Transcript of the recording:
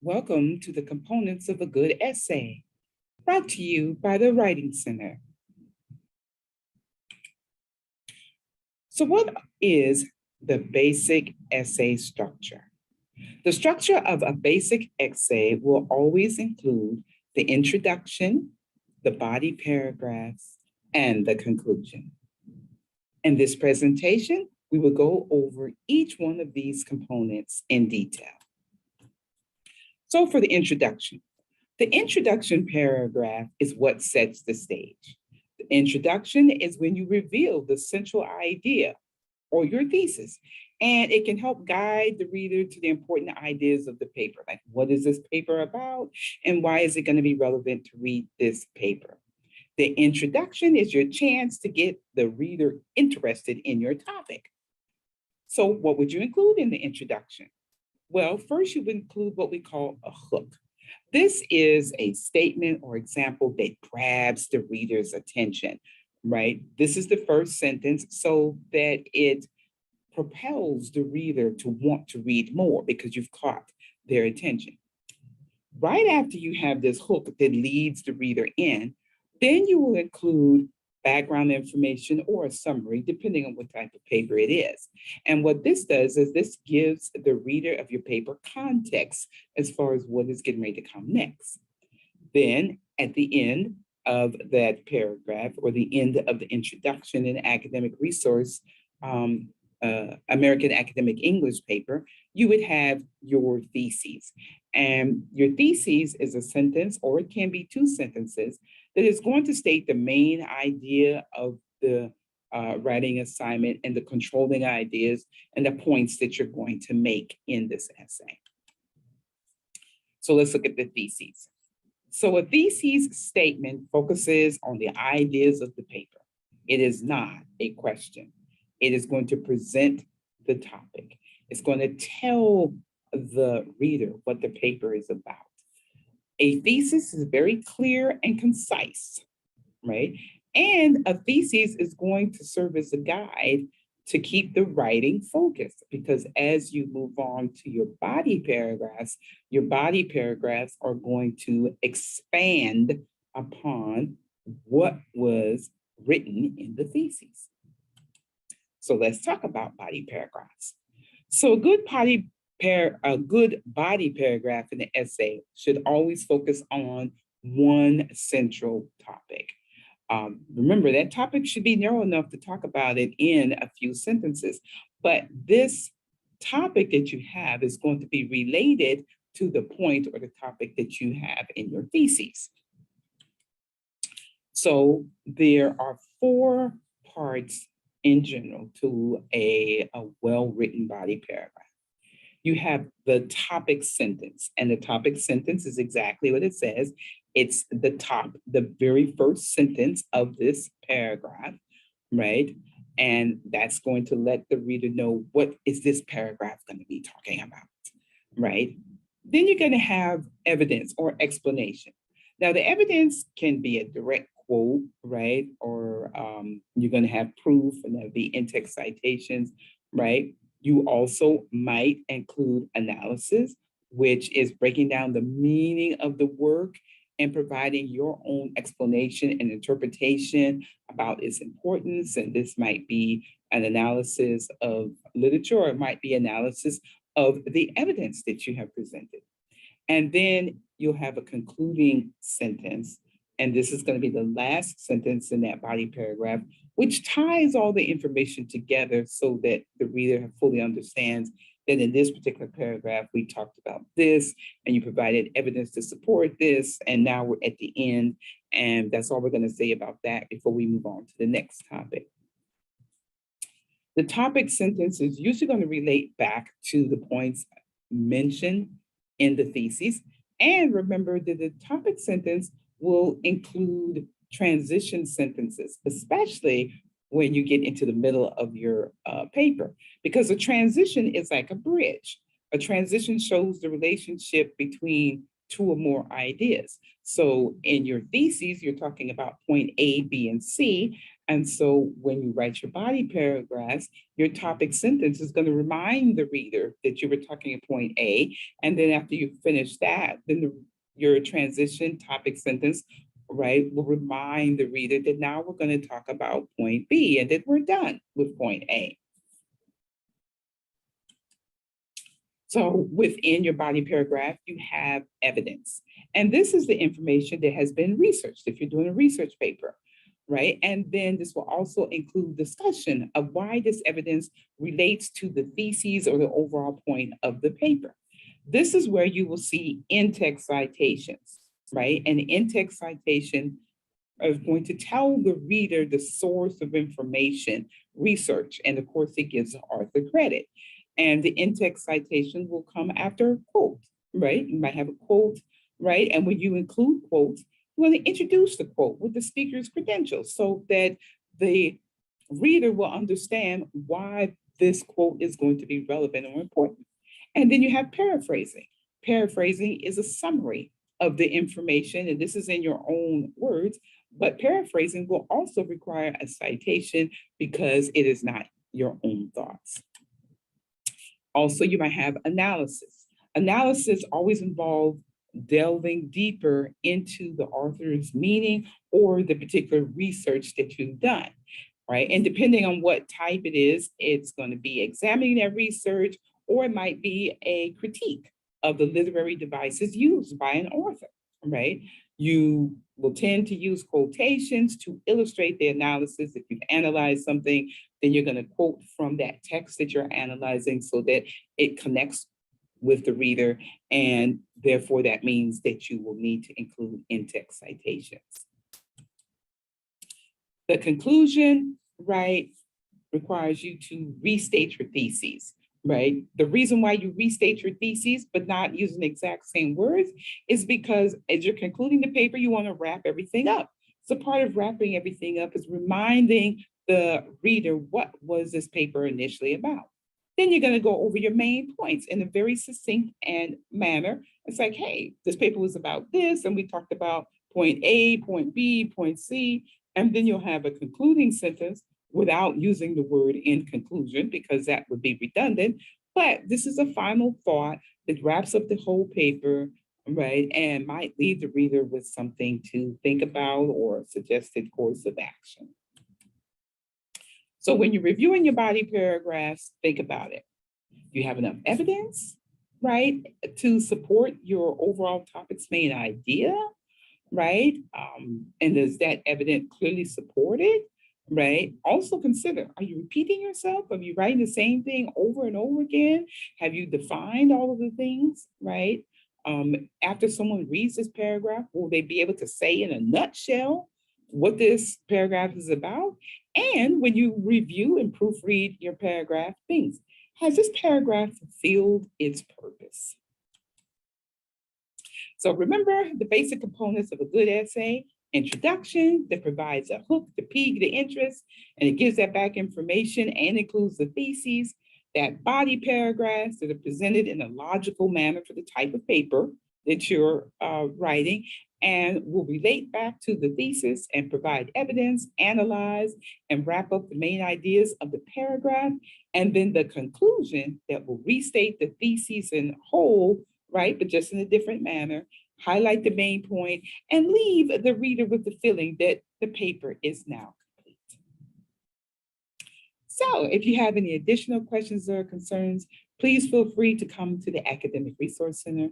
Welcome to the Components of a Good Essay, brought to you by the Writing Center. So what is the basic essay structure? The structure of a basic essay will always include the introduction, the body paragraphs, and the conclusion. In this presentation, we will go over each one of these components in detail. So for the introduction paragraph is what sets the stage. The introduction is when you reveal the central idea or your thesis, and it can help guide the reader to the important ideas of the paper, like what is this paper about and why is it going to be relevant to read this paper. The introduction is your chance to get the reader interested in your topic. So what would you include in the introduction? Well, first you would include what we call a hook. This is a statement or example that grabs the reader's attention, right? This is the first sentence so that it propels the reader to want to read more because you've caught their attention. Right after you have this hook that leads the reader in, then you will include background information or a summary, depending on what type of paper it is. And what this does is this gives the reader of your paper context as far as what is getting ready to come next. Then at the end of that paragraph or the end of the introduction in academic resource, American Academic English paper, you would have your theses. And your theses is a sentence, or it can be two sentences, that is going to state the main idea of the writing assignment and the controlling ideas and the points that you're going to make in this essay. So let's look at the theses. So a thesis statement focuses on the ideas of the paper. It is not a question. It is going to present the topic. It's going to tell the reader what the paper is about. A thesis is very clear and concise, right? And a thesis is going to serve as a guide to keep the writing focused, because as you move on to your body paragraphs are going to expand upon what was written in the thesis. So let's talk about body paragraphs. So a good body paragraph in the essay should always focus on one central topic. Remember, that topic should be narrow enough to talk about it in a few sentences, but this topic that you have is going to be related to the point or the topic that you have in your thesis. So there are 4 parts in general to a well-written body paragraph. You have the topic sentence, and the topic sentence is exactly what it says. It's the very first sentence of this paragraph, right? And that's going to let the reader know what is this paragraph going to be talking about, right? Then you're going to have evidence or explanation. Now, the evidence can be a direct quote, right? Or you're going to have proof, and that'll be in-text citations, right? You also might include analysis, which is breaking down the meaning of the work and providing your own explanation and interpretation about its importance. And this might be an analysis of literature, or it might be analysis of the evidence that you have presented. And then you'll have a concluding sentence. And this is going to be the last sentence in that body paragraph, which ties all the information together so that the reader fully understands that in this particular paragraph, we talked about this, and you provided evidence to support this, and now we're at the end, and that's all we're going to say about that before we move on to the next topic. The topic sentence is usually going to relate back to the points mentioned in the thesis, and remember that the topic sentence will include transition sentences, especially when you get into the middle of your paper, because a transition is like a bridge. A transition shows the relationship between two or more ideas. So in your thesis, you're talking about point A, B, and C. And so when you write your body paragraphs, your topic sentence is going to remind the reader that you were talking at point A. And then after you finish that, then your transition topic sentence, right, will remind the reader that now we're going to talk about point B and that we're done with point A. So within your body paragraph, you have evidence. And this is the information that has been researched if you're doing a research paper, right? And then this will also include discussion of why this evidence relates to the theses or the overall point of the paper. This is where you will see in-text citations, right? And in-text citation is going to tell the reader the source of information, research, and of course it gives the author credit. And the in-text citation will come after a quote, right? You might have a quote, right? And when you include quotes, you want to introduce the quote with the speaker's credentials so that the reader will understand why this quote is going to be relevant or important. And then you have paraphrasing. Paraphrasing is a summary of the information, and this is in your own words, but paraphrasing will also require a citation because it is not your own thoughts. Also, you might have analysis. Analysis always involves delving deeper into the author's meaning or the particular research that you've done, right? And depending on what type it is, it's going to be examining that research, or it might be a critique of the literary devices used by an author, right? You will tend to use quotations to illustrate the analysis. If you've analyzed something, then you're going to quote from that text that you're analyzing so that it connects with the reader. And therefore, that means that you will need to include in-text citations. The conclusion, right, requires you to restate your theses, right? The reason why you restate your theses, but not using the exact same words, is because as you're concluding the paper, you want to wrap everything up. So part of wrapping everything up is reminding the reader what was this paper initially about. Then you're going to go over your main points in a very succinct and manner. It's like, hey, this paper was about this, and we talked about point A, point B, point C, and then you'll have a concluding sentence without using the word in conclusion, because that would be redundant. But this is a final thought that wraps up the whole paper, right? And might leave the reader with something to think about or suggested course of action. So when you're reviewing your body paragraphs, think about it. You have enough evidence, right, to support your overall topic's main idea, right? And does that evidence clearly support it? Right. Also consider, are you repeating yourself? Are you writing the same thing over and over again? Have you defined all of the things, right? After someone reads this paragraph, will they be able to say in a nutshell what this paragraph is about? And when you review and proofread your paragraph, things, has this paragraph fulfilled its purpose? So remember the basic components of a good essay: introduction that provides a hook to pique the interest, and it gives that back information and includes the theses, that body paragraphs that are presented in a logical manner for the type of paper that you're writing, and will relate back to the thesis and provide evidence, analyze, and wrap up the main ideas of the paragraph, and then the conclusion that will restate the thesis in whole, right, but just in a different manner, highlight the main point, and leave the reader with the feeling that the paper is now complete. So if you have any additional questions or concerns, please feel free to come to the Academic Resource Center